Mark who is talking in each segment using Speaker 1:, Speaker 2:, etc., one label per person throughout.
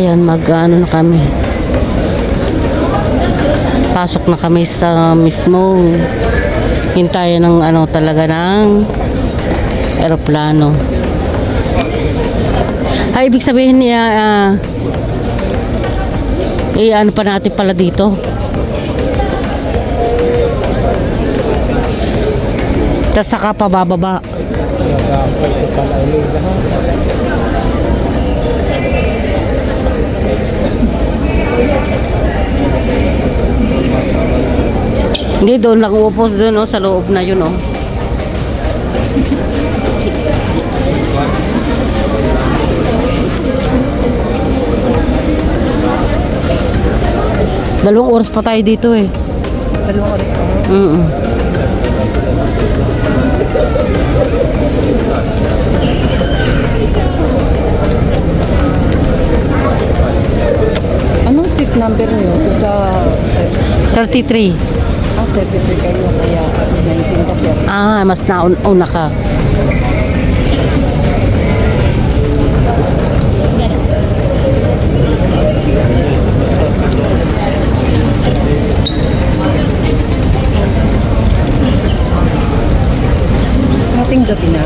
Speaker 1: Ayan, ano na kami. Pasok na kami sa mismo hintayan ng talaga ng eroplano. Ay, ibig sabihin niya ano pa natin pala dito. Tapos saka pa bababa. Hindi, doon lang uupo doon sa loob na yun Dalawang oras pa tayo dito eh.
Speaker 2: Dalawang oras pa? Anong seat number niyo? Ito sa
Speaker 1: 33.
Speaker 2: 33 kayo, kaya 19 kasi.
Speaker 1: Mas nauna ka.
Speaker 2: Ating gabi na.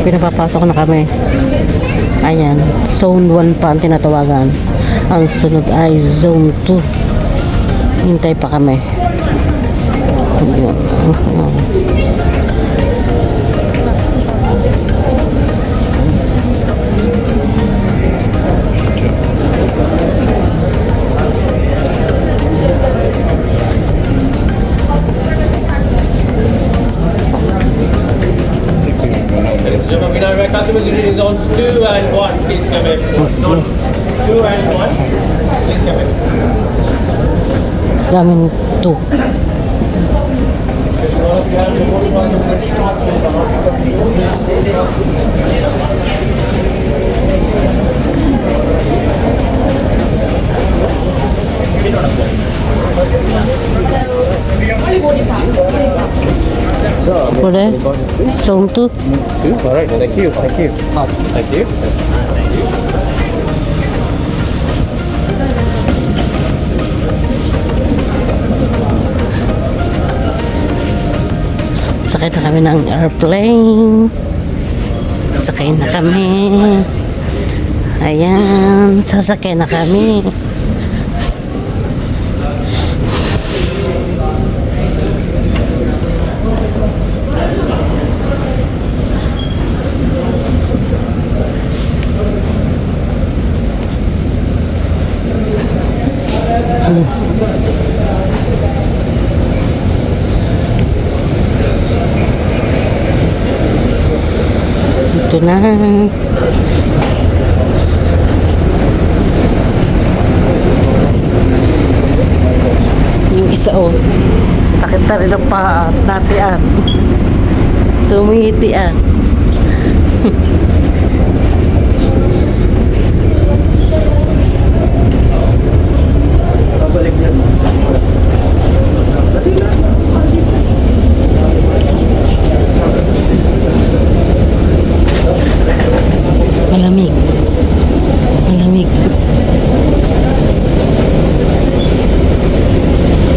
Speaker 1: Pinapapasok na kami. Ayan, zone 1 pa ang tinatawagan. Ang sunod ay zone 2. Hintay pa kami. Ayan.
Speaker 3: We know our customers are in zones 2 and 1. Please come in. Zone 2 and 1. Please come in.
Speaker 1: Daming 2. Boleh? Zone 2.
Speaker 3: Alright, thank you. Thank you. Thank you.
Speaker 1: Sakay na kami ng airplane. Sakay na kami. Ayan, sasakay na kami. Ito na. Yung isa sakit na rin ang paa natian. Tumitian. Malamig. Malamig.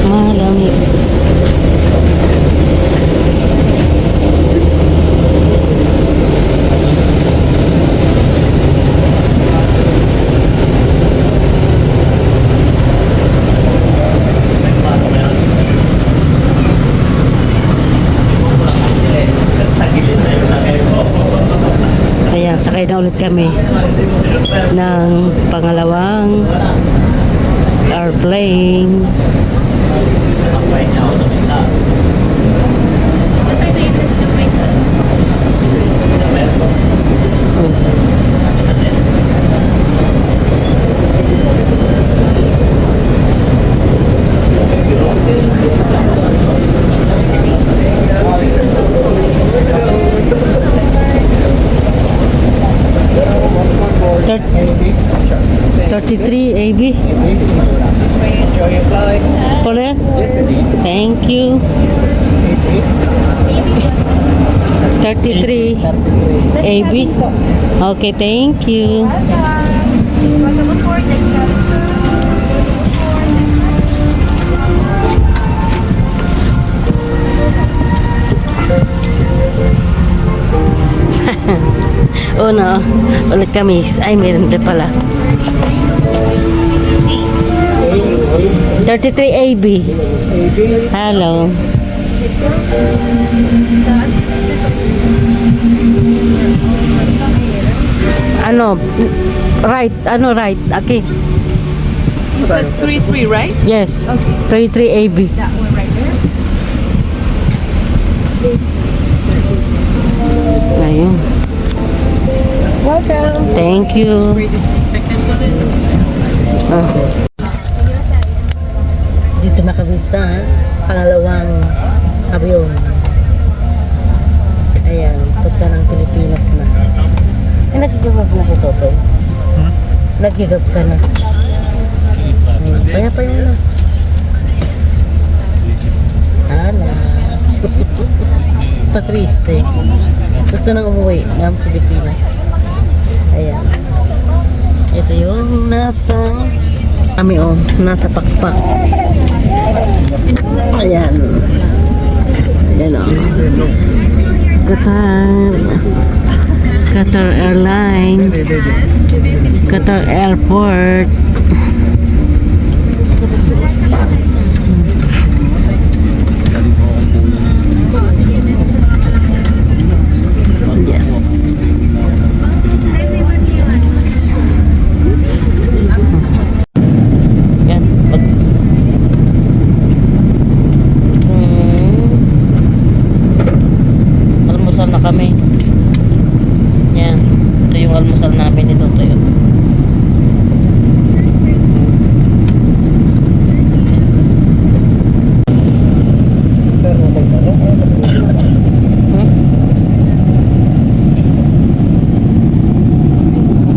Speaker 1: Malamig. Ayan, sakay na ulit kami ng pangalawang airplane. you. 33 AB. Okay, thank you. Oh no, ulit kami. Ay, meron din pala. 33 AB. Hello. Ano? Right. Ano right? Okay.
Speaker 2: Is that 3-3, right?
Speaker 1: Yes. 33 AB.
Speaker 2: That one right there.
Speaker 1: Ayun.
Speaker 2: Welcome.
Speaker 1: Thank you.
Speaker 2: Spray disinfectant on it.
Speaker 1: Ah. Dito na kami sa pangalawang avion. Ayan, punta ng Pilipinas na. Ay, nagigabab na si Toto. Nagigab ka na. Kaya pa yun na. Hala. Basta triste. Gusto nang umuwi ng Pilipinas. Ayan. Ito yung nasa kami nasa pakpak. Ayan. Ayan Qatar Airlines. Qatar Airport. Yes. Yan. Almusal na kami. Yan. Ito yung almusal namin ito. Ito yun.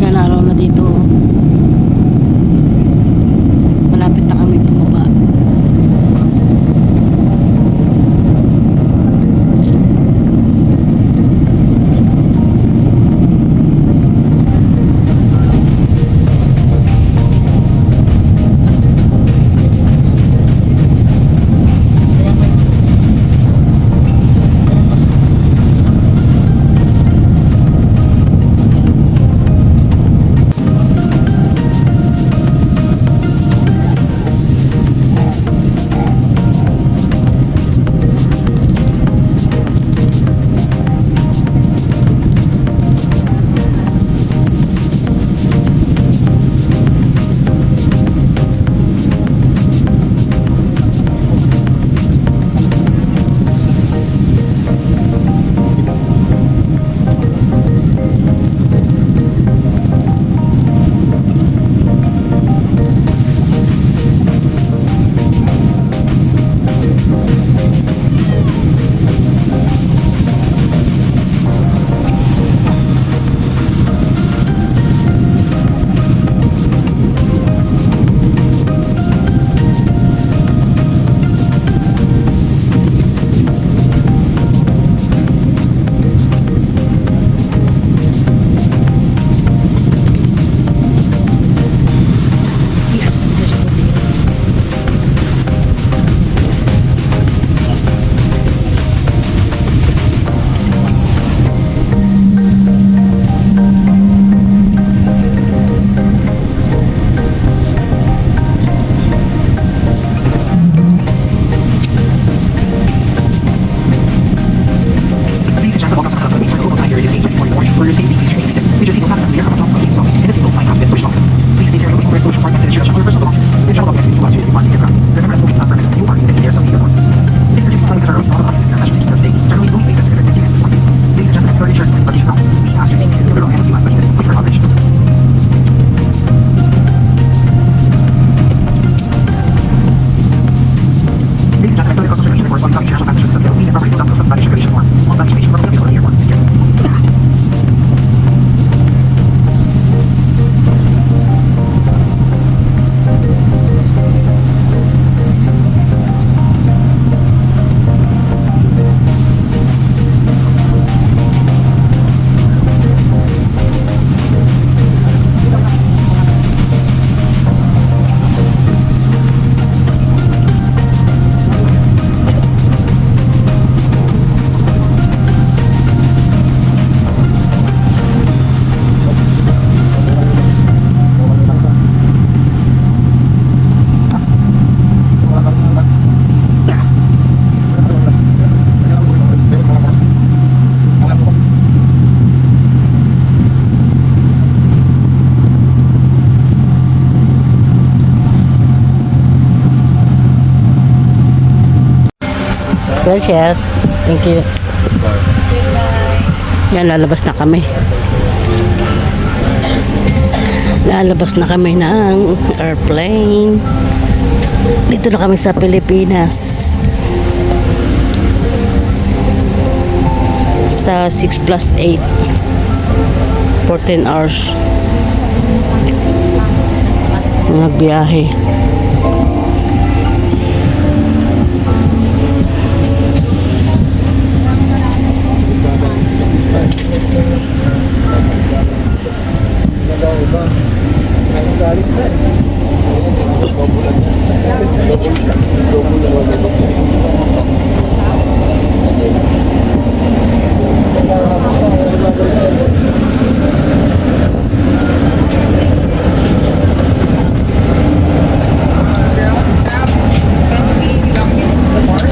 Speaker 1: Yan, araw na dito. Malapit na kami bumaba. Gracias. Thank you. Yan, lalabas na kami. Lalabas na kami ng airplane. Dito na kami sa Pilipinas. Sa 6+8. 14 hours. Nagbiyahe.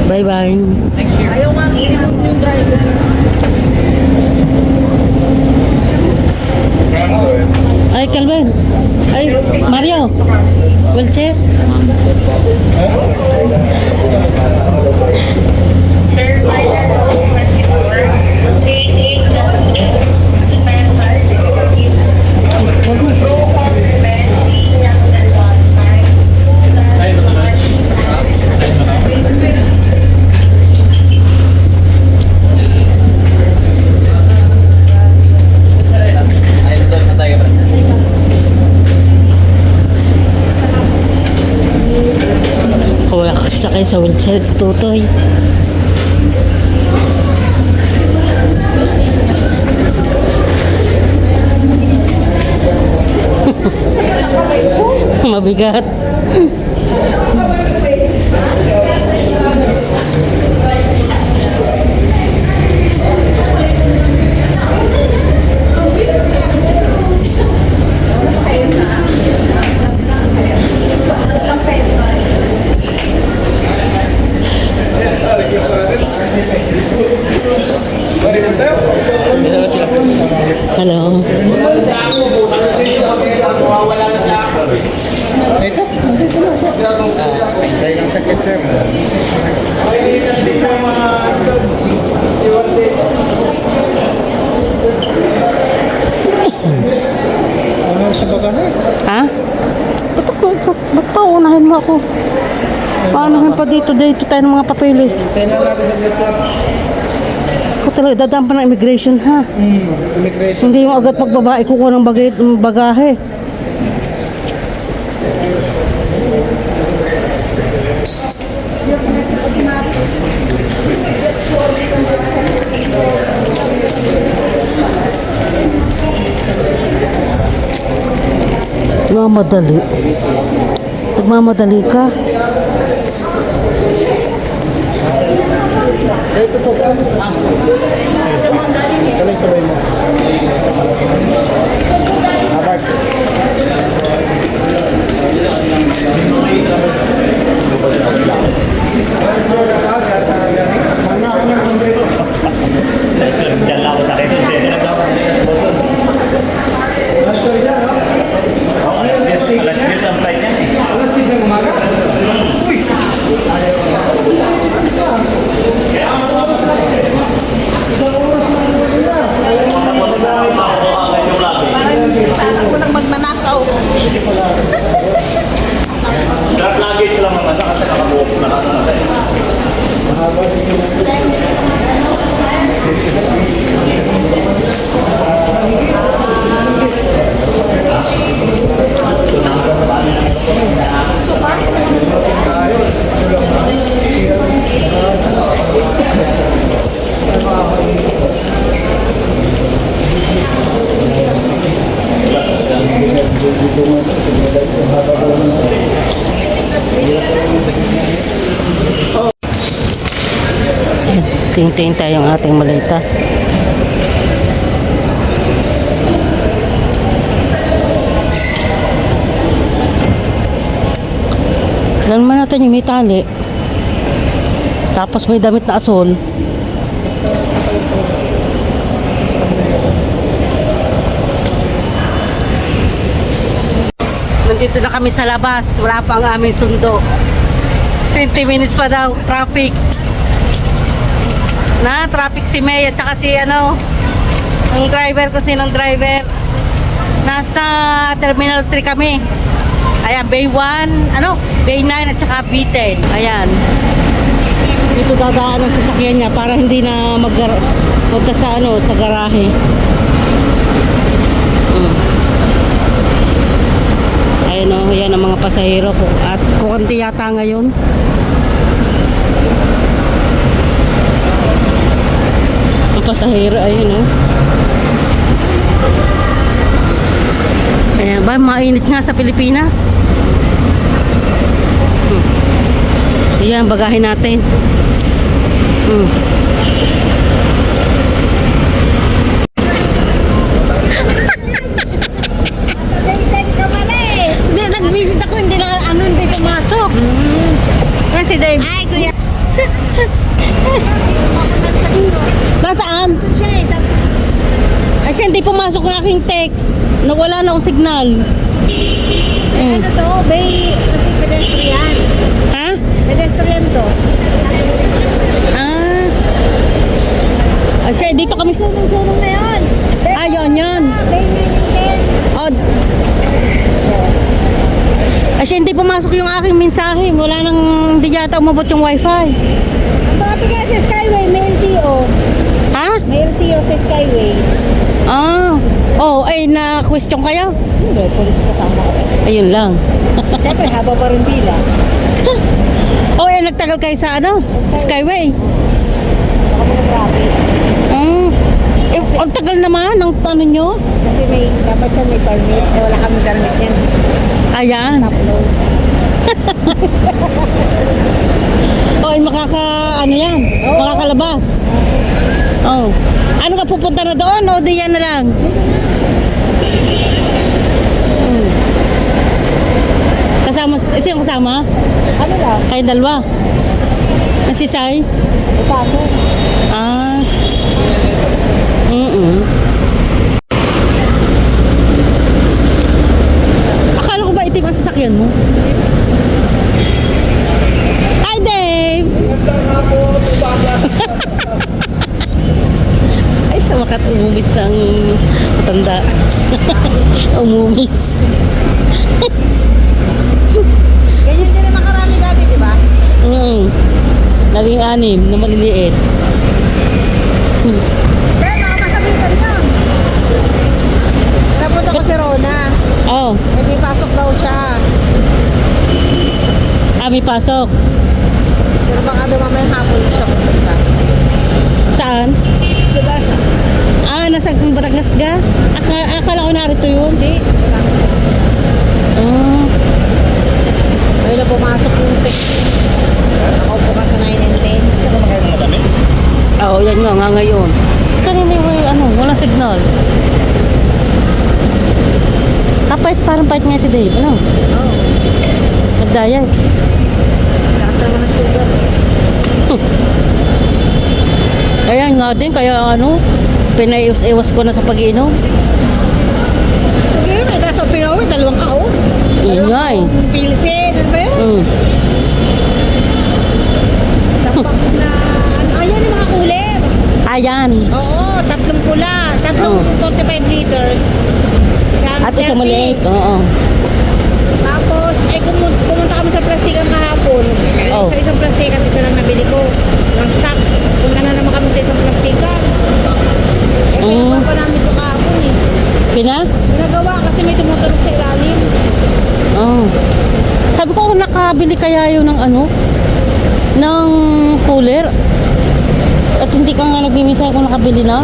Speaker 1: Bye-bye.
Speaker 2: Ayaw nga iikot yung driver.
Speaker 1: Ay, Calvin. Ay, Mario. Wheelchair. Kaya sakay sa wheelchair si Tutoy. Mabigat. Hello.
Speaker 4: Ito? Dahil ang sakit, sir. Ano sa baga na?
Speaker 1: Ha? Ba't paunahin mo ako? Paanahin pa dito tayo ng mga papeles.
Speaker 4: Tingnan natin sa blood, sir.
Speaker 1: Ako talaga, dadaan pa ng immigration ha.
Speaker 4: Immigration.
Speaker 1: Hindi yung agad pagbabae kukuha ng bagahe. Nagmamadali ka.
Speaker 4: Tuloy sabay mo. Abag.
Speaker 5: Diyan lang ako sa Quezon City. Alas 10 ang flight niya.
Speaker 4: Alas 6 ng umaga. Uy!
Speaker 2: Parang ako nang magnanakaw.
Speaker 5: Drop luggage lang naman. Kasi nakabuok na natin.
Speaker 1: Tingting tayong ating malita. Alam naman natin yung may tali. Tapos may damit na asol. Nandito na kami sa labas. Wala pa ang aming sundo. 20 minutes pa daw. Traffic. Na, traffic si May at saka si ano, ang driver ko, sinong driver. Nasa Terminal 3 kami. Ayan, Bay 1, ano, Bay 9 at saka B10. Ayan. Dito dadaan ang sasakyan niya para hindi na punta sa ano, sa garahe. Ayan o, yan ang mga pasahero ko. At kukunti yata ngayon. Ang pasahero, ayun o. Ayan ba, mainit nga sa Pilipinas. Ayan, bagahin natin. Hindi, nag-visit ako, hindi na, ano, hindi pumasok. Yan si Dave.
Speaker 2: Ay, kuya.
Speaker 1: Nasaan? Ay, siya, hindi pumasok ng aking text. Nawala na akong signal.
Speaker 2: Ano to? Bay, kasi pedestrian.
Speaker 1: Ha?
Speaker 2: Pedestrian to.
Speaker 1: Ah. Ay, siya, dito kami.
Speaker 2: Sunong-sunong na yun.
Speaker 1: Ah, yun.
Speaker 2: Bay 9
Speaker 1: Oh. Ay, siya, hindi pumasok yung aking mensahe. Wala nang, hindi yata umabot yung wifi.
Speaker 2: Ang papi nga sa Skyway, may LTO.
Speaker 1: Ha?
Speaker 2: May LTO sa Skyway.
Speaker 1: Ah. Oh, ay, na-question kayo?
Speaker 2: Hindi, police kasama ko.
Speaker 1: Ayun lang.
Speaker 2: Siyempre, haba pa rin pila.
Speaker 1: Oh, eh, nagtagal kayo sa ano? Skyway.
Speaker 2: Baka mga traffic.
Speaker 1: Eh, ang tagal naman ng ano nyo.
Speaker 2: Kasi may, dapat siya may permit. Eh, wala kami permit yan.
Speaker 1: Ayan.
Speaker 2: Upload.
Speaker 1: Oh, ay ano yan? Makakalabas. Oh. Ano ka, pupunta na doon o diyan na lang? Kasama, sino kasama?
Speaker 2: Ano lang?
Speaker 1: Kayo dalawa? Si Sai?
Speaker 2: Ipako.
Speaker 1: Ah. Akala ko ba itim ang sasakyan mo? Hi, Dave! Ay, sa wakat umumis ng matanda. Umumis.
Speaker 2: Ganyan din naman karami dati, di ba?
Speaker 1: Naging 6 na maliliit.
Speaker 2: Pero nakamasabitan yun. Napunta ko si Rona.
Speaker 1: Oh,
Speaker 2: Eh, may pasok daw siya.
Speaker 1: may pasok.
Speaker 2: Pero baka dumamayang hapon siya pupunta.
Speaker 1: Saan?
Speaker 2: Sa basa.
Speaker 1: Ah, nasa Batangas ga? Akala ko narito yun.
Speaker 2: Hindi.
Speaker 1: Ah.
Speaker 2: Ayun na pumasok yung text. Nakaupo ka sa 9 and 10.
Speaker 5: Ano makain ng madami?
Speaker 1: Oo, yan nga ngayon. Kanina yung ano, walang signal. Kapait, parang pait nga si Dave, ano?
Speaker 2: Oo.
Speaker 1: Nagdayag.
Speaker 2: Nakasama na sugar.
Speaker 1: Ayan nga din, kaya ano, pinaiwas-iwas ko na sa pag-iinom.
Speaker 2: Sige, may taso pinawi, 2 kao.
Speaker 1: Yun nga eh.
Speaker 2: Pilsen, ano ba yun?
Speaker 1: Mm.
Speaker 2: Sa box na, ayan yung mga cooler.
Speaker 1: Ayan.
Speaker 2: Oo, 3 pula. 45 liters.
Speaker 1: At isang
Speaker 2: 30.
Speaker 1: maliit. Oo.
Speaker 2: Tapos, ay pumunta kami sa plastikan kahapon.
Speaker 1: Oh.
Speaker 2: Sa isang plastikan, isa lang nabili ko. Ng stocks, punta na naman kami sa isang plastikan. Eh, pinagawa pa namin ito kahapon eh. Pinagawa kasi may tumutunog sa ilalim.
Speaker 1: Oh. Sabi ko, nakabili kaya yun ng ano? Ng cooler? At hindi ka nga nagbimisay kung nakabili na?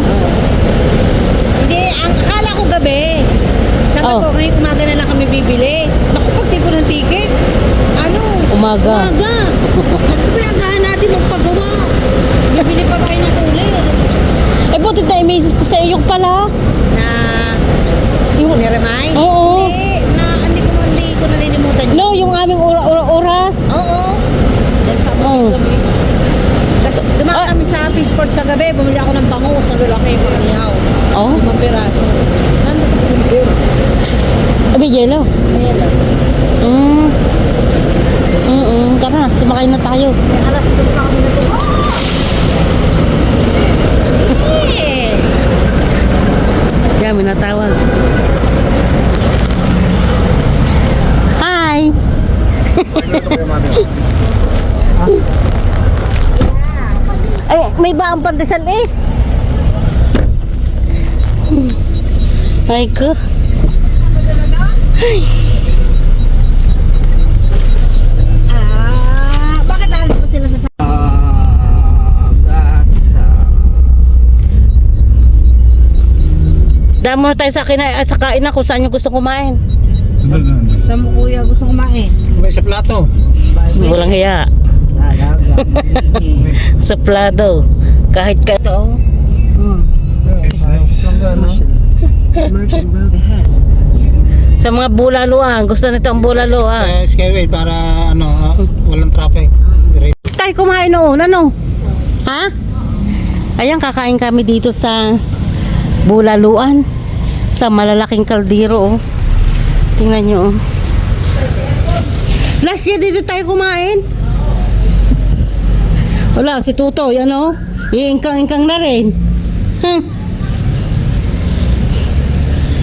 Speaker 2: Hindi, ang akala ko gabi. Sabi
Speaker 1: Oh.
Speaker 2: ko, ngayong umaga na lang kami bibili. Naku, pagti ko ng ticket. Ano?
Speaker 1: Umaga.
Speaker 2: Pinagahan natin magpagawa. Bibili pa tayo ng cooler.
Speaker 1: Eh, buti tayo message ko sa iyo pala.
Speaker 2: Na,
Speaker 1: Yung,
Speaker 2: ni-remind?
Speaker 1: Oo.
Speaker 2: Hindi ko nalilimutan yun.
Speaker 1: no, yung aming oras.
Speaker 2: Oo. Sabi ko
Speaker 1: Oh.
Speaker 2: gabi. Tapos dumaan kami sa Peaceport kagabi, bumili ako ng bangus, ang lalaki yung pangyaw.
Speaker 1: Oh,
Speaker 2: 5 piraso. Nandun sa Pumbir.
Speaker 1: may yelo.
Speaker 2: Ayan.
Speaker 1: Tara, sumakay na tayo.
Speaker 2: Alas 2 na kami natuwa.
Speaker 1: may natawag. Hi! Ay, may baang pandesal eh. Ay ko.
Speaker 2: Bakit alis pa sila sa
Speaker 1: Damo na tayo sa kain na kung saan yung gusto kumain.
Speaker 2: Sa mo kuya gusto kumain?
Speaker 4: May sa plato.
Speaker 1: Walang hiya. Sa plado. Kahit ka ito. Sa mga bulaloan. Gusto nito ang bulaloan.
Speaker 4: Sa Skyway para walang traffic.
Speaker 1: Tayo kumain noon. Ano? Ha? Ayan, kakain kami dito sa bulaluan. Sa malalaking kaldero. Oh. Tingnan nyo. Oh. Last year dito tayo kumain. Wala, si Tutoy, ano? Iingkang-ingkang na rin. Huh?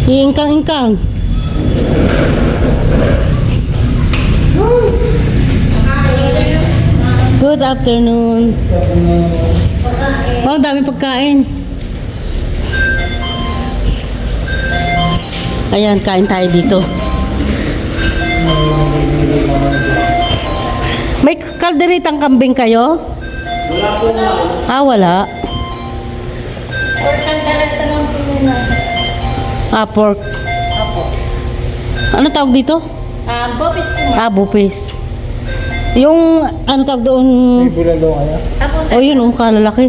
Speaker 1: Iingkang-ingkang. Good afternoon. Oh, dami pagkain. Ayan, kain tayo dito. May kalderitang kambing kayo?
Speaker 5: Wala po nga.
Speaker 1: Ah, wala. Ah, pork. Ano tawag dito?
Speaker 2: Bopis po.
Speaker 1: Ah, bupis. Yung, ano tawag doon?
Speaker 4: Bulalo kaya?
Speaker 1: O yun, kalalaki.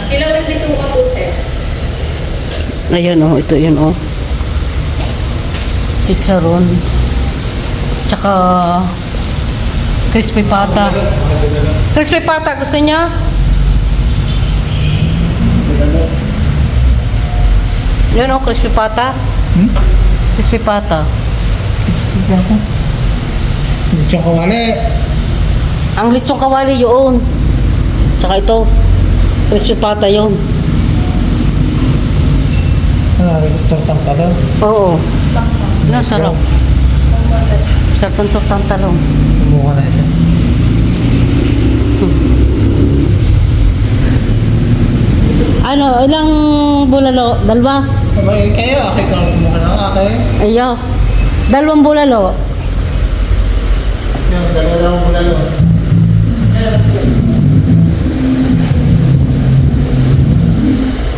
Speaker 2: Kilawin dito ka po, sir.
Speaker 1: Ayan oh, ito yun oh. Chicharon. Tsaka crispy pata. Crispy pata, gusto niya? Yan oh, crispy pata. Crispy pata.
Speaker 4: Lechong kawali.
Speaker 1: Ang lechong kawali yun. Tsaka ito. Crispy pata yun.
Speaker 4: Lechong tangkalo.
Speaker 1: Oo. Na, sarap. Sarap ng tortang talong.
Speaker 4: Mukha na siya.
Speaker 1: Ano, ilang bulalo? Dalawa?
Speaker 4: Abay, kayo, akay ka mukha na akay.
Speaker 1: Ayo. Dalawang bulalo.
Speaker 4: Yung dalawa lang bulalo.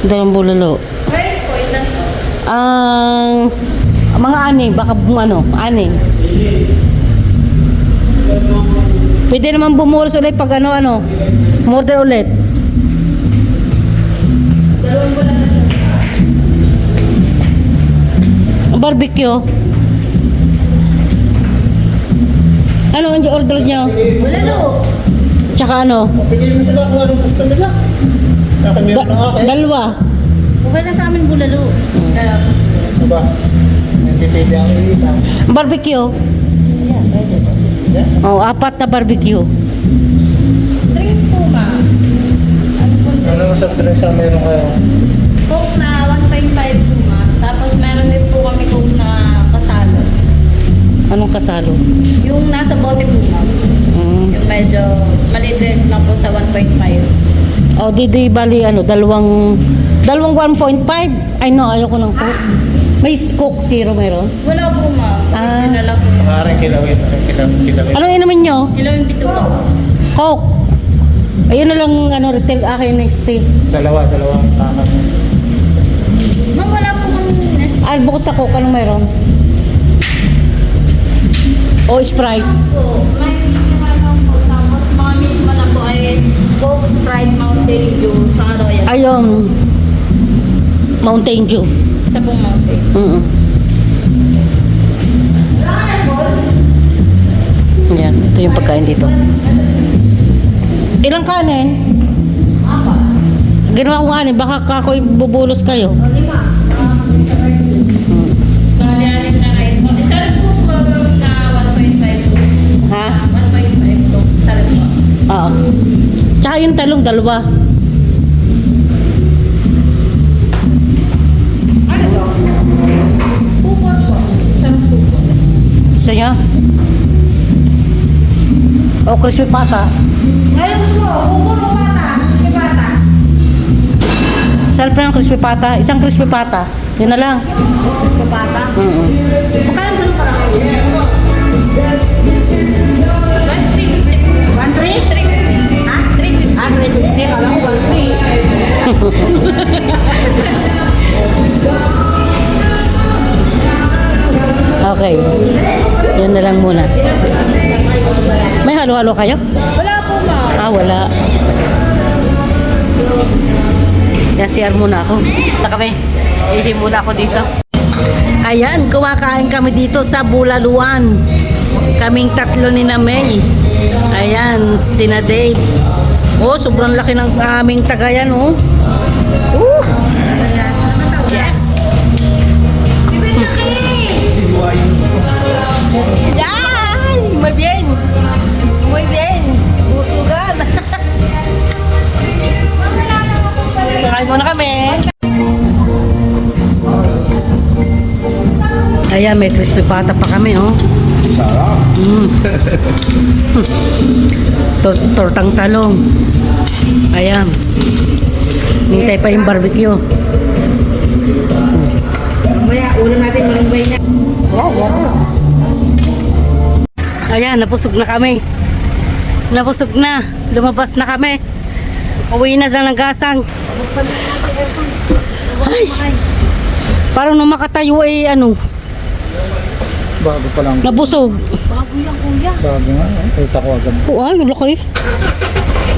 Speaker 1: Dalawang bulalo.
Speaker 2: Rice po, ilan po?
Speaker 1: Ang mga anim, baka ano, anim. Pwede naman bumulos ulit pag ano, order ulit. Ang barbecue. Ano ang order niyo?
Speaker 2: Bulalo.
Speaker 1: Tsaka ano?
Speaker 4: Pagpili mo sila kung anong gusto nila. Akin meron na akay.
Speaker 1: Dalawa.
Speaker 2: Okay na sa amin bulalo.
Speaker 4: Diba? Hindi pwede ang iisa.
Speaker 1: Barbecue.
Speaker 4: Yeah?
Speaker 1: Oh, 4 na barbecue.
Speaker 2: Drinks po, ma'am.
Speaker 4: Ano sa drinks ang meron kayo?
Speaker 2: Coke na 1.5 po, ma'am. Tapos meron din po kami Coke na kasalo.
Speaker 1: Anong kasalo?
Speaker 2: Yung nasa bote po, ma'am. Yung medyo maliit lang po sa 1.5.
Speaker 1: Oh, di bali ano, dalawang 1.5. Ay no, ayoko ng Coke. May Coke Zero meron?
Speaker 2: Wala po, ma'am.
Speaker 1: Ah.
Speaker 2: Yun na lang po.
Speaker 4: Maaaring kilawin. Kilawin.
Speaker 1: Anong inumin nyo?
Speaker 2: Kilawin bituka po.
Speaker 1: Coke. Ayun na lang ano, retail akin na stay.
Speaker 4: Dalawa ang takan.
Speaker 2: Ma'am, wala po kami nest
Speaker 1: Ah, bukod sa Coke, anong meron? O Sprite.
Speaker 2: po. May ano po. Tapos mga mismo na po ay Coke, Sprite, Mountain Dew, saka Royal.
Speaker 1: Ayun. Mountain Dew.
Speaker 2: Isa pong Mountain.
Speaker 1: Yan, ito yung pagkain dito. Ilang kanin? Ginawa ko kanin, baka ako ibubulos kayo.
Speaker 2: Bali-anin na rice po. Isa rin po na 1.5 po.
Speaker 1: Ha?
Speaker 2: 1.5 po. Isa rin po.
Speaker 1: Oo. Tsaka yung talong, dalawa. Isa niya? O, crispy pata.
Speaker 2: Ngayon gusto mo, bubon o bata? Sige bata.
Speaker 1: Sarap na ng crispy pata. Isang crispy pata. Yun na lang.
Speaker 2: Sige bata. Magkano doon para kayo? 1-3? Ha? 350. 350. Kala ko 1-3.
Speaker 1: Okay. Yun na lang muna. May halo-halo kayo?
Speaker 2: Wala po ma.
Speaker 1: Ah, wala. Yan, CR muna ako. Punta kami. Ihi muna ako dito. Ayan, kumakain kami dito sa Bulaluan. Kaming tatlo ni na May. Ayan, sina Dave. Oh, sobrang laki ng aming tagayan, oh. Yes! Yan! Muy bien! Muy bien! Busugan! Kakain muna kami. Ayan, may crispy pata pa kami, oh.
Speaker 4: Sarap.
Speaker 1: Tortang talong. Ayan. Hintay pa yung barbecue.
Speaker 2: Mamaya, ulam natin malumbay niya.
Speaker 1: Ayan, napusog na kami. Napusog na. Lumabas na kami. Uwi na sa Nanggasang. Ay, parang nung makatayo eh, ano,
Speaker 4: Bago pa lang.
Speaker 1: nabusog.
Speaker 2: Bago yan kuya.
Speaker 4: Bago nga. Kita ko agad.
Speaker 1: Oo, ay, laki.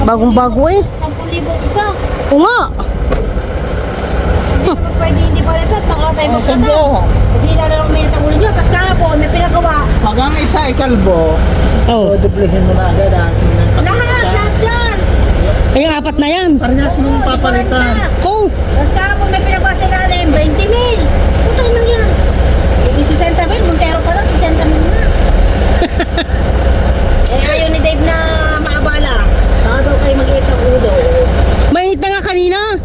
Speaker 1: Bagong-bago eh.
Speaker 2: 10,000 isa.
Speaker 1: Oo nga.
Speaker 2: Pwede hindi pa ito at baka tayo magsata. Hindi na lang may natangulin nyo. Tapos kahapon may pinagawa.
Speaker 4: Pag ang isa ay kalbo,
Speaker 1: Oh.
Speaker 4: dublehin mo na agad.
Speaker 2: Lahat yan.
Speaker 1: Ay, yung apat na yan.
Speaker 4: Parehas mong papalitan.
Speaker 1: Oh.
Speaker 2: Tapos kahapon may pinagawa sa ilalim. 20,000. Putay na yan. Yung 60,000. Montero pa lang. 60,000 na. Ayaw ni Dave na maabala. Baka daw kayo mag-iit ng ulo.
Speaker 1: May hita nga kanina.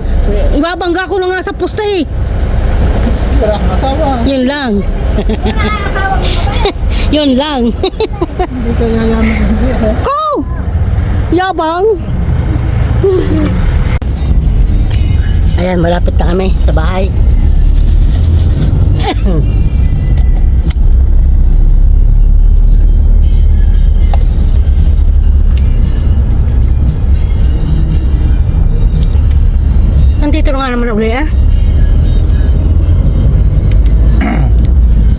Speaker 1: Ibabangga ko na nga sa posta eh.
Speaker 4: Wala kang asawa.
Speaker 1: Yun lang.
Speaker 2: Wala kang asawa mo ba?
Speaker 1: Yun lang.
Speaker 4: Hindi ka yayaman. Hindi ako.
Speaker 1: Ko! Yabang. Ayan, malapit na kami sa bahay. Nandito na nga naman uli ah.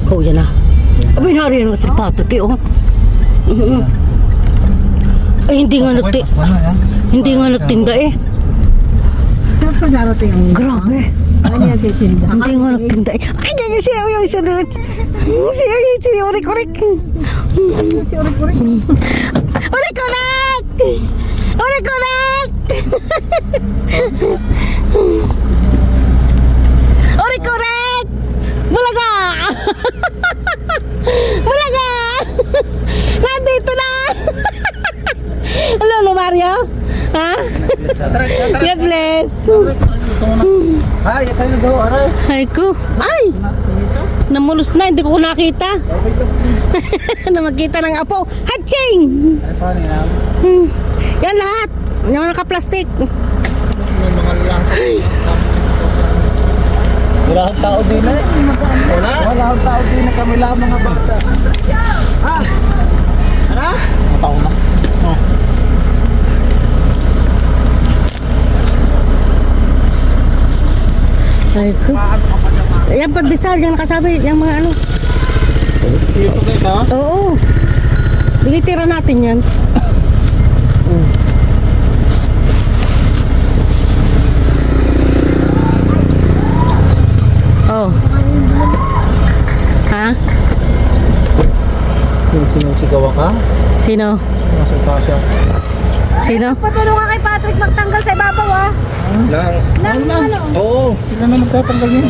Speaker 1: Oh, yan na. Abay, nariyan nga sa pato kayo. Ay, hindi nga hindi nga nagtinda eh. Grabe. Hindi nga nagtinda eh. Ay, yan siya yung sunod. Si Urik-Urik. Urik-Urik! Urik-Urik! Urik-Urik! Bulaga! Bulaga! Nandito na! Lolo Mario? Ha? God bless!
Speaker 4: Ay, kayo nagawa. Aray.
Speaker 1: Ay ko. Ay! Namulos na, hindi ko nakita. Na magkita ng apo. Hatching!
Speaker 4: Ay, paano yan?
Speaker 1: Yan lahat. Yung naka-plastic.
Speaker 4: May mga lang. Wala akong tao din eh. Wala? Wala akong tao din na kami lang mga bata. Ha? Ano? Matao na. Oh.
Speaker 1: Ay ko. Yan pagdesal, yung nakasabi, yung mga ano.
Speaker 4: Dito kayo ba?
Speaker 1: Oo. Binitira natin yan. Oh. Ha?
Speaker 4: Yung sinusigawan ka?
Speaker 1: Sino?
Speaker 4: Nasa tasya.
Speaker 1: Sino?
Speaker 2: Patulungan kay Patrick magtanggal sa ibabaw ah.
Speaker 4: Lang.
Speaker 2: Lang ano.
Speaker 4: Oo. Sila na magtatanggal yun.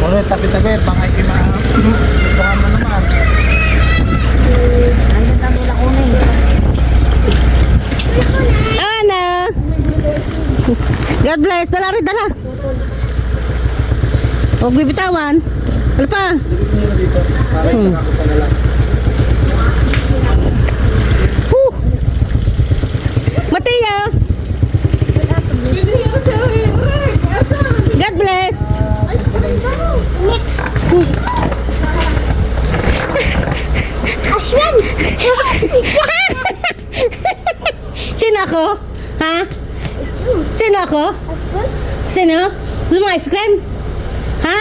Speaker 4: Ulit, tabi-tabi. Pangay kima. Baka mo naman.
Speaker 1: God bless. Dala rin, dala. Huwag bibitawan. Ano pa? Mateo. God bless.
Speaker 6: Aslan!
Speaker 1: Sino ako? Ha? Sino ako? Sino? Gusto mo ice cream? Ha?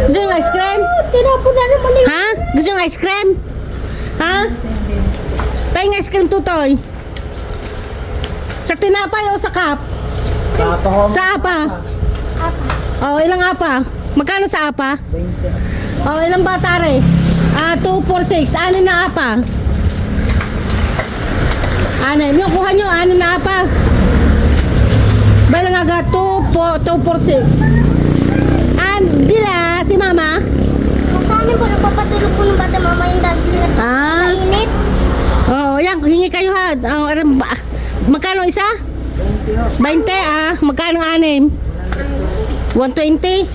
Speaker 1: Gusto mo ice cream?
Speaker 6: Tinapon na naman yung...
Speaker 1: Ha? Gusto mo ice cream? Ha? Pahing ice cream tutoy. Sa tinapay o sa cup? Sa apa? Oh, ilang apa? Magkano sa apa? 20. Oh, ilang bata re? 2, 4, 6. Anin na apa? Anin. Yung kuha nyo, anin na apa? Balang aga, 2, 4, 6. Angela, si mama?
Speaker 6: Masanin po, napapatulog po ng bata mama yung dati nga
Speaker 1: Ah.
Speaker 6: mainit.
Speaker 1: Oo, yan. Hingi kayo ha. Magkano isa? 20. Magkano anim? 120?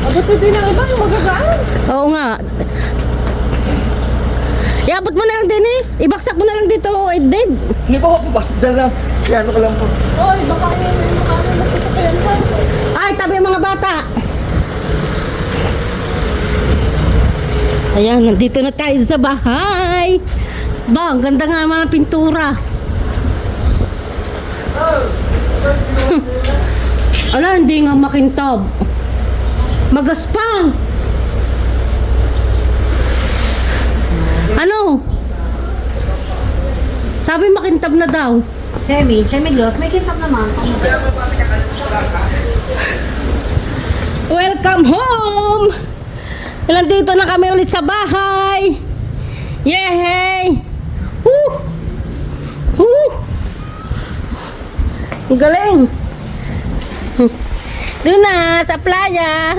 Speaker 2: Abot din ang iba yung magagaan.
Speaker 1: Oo nga. Iabot mo na lang din eh. Ibaksak mo na lang dito, Edwin.
Speaker 4: Hindi po ako ba? Diyan lang. Yan ko lang po.
Speaker 2: Oy, baka yun yung makano nagsasakyan ka.
Speaker 1: Ay, tabi ang mga bata. Ayan, nandito na tayo sa bahay. Ba, ang ganda nga mga pintura. Ala, hindi nga makintab. Magaspang. Ano? Sabi makintab na daw.
Speaker 2: Semi-gloss, may kintab naman.
Speaker 1: Welcome home! Nandito na kami ulit sa bahay. Yay! Woo! Woo! Ang galing! Doon na sa playa.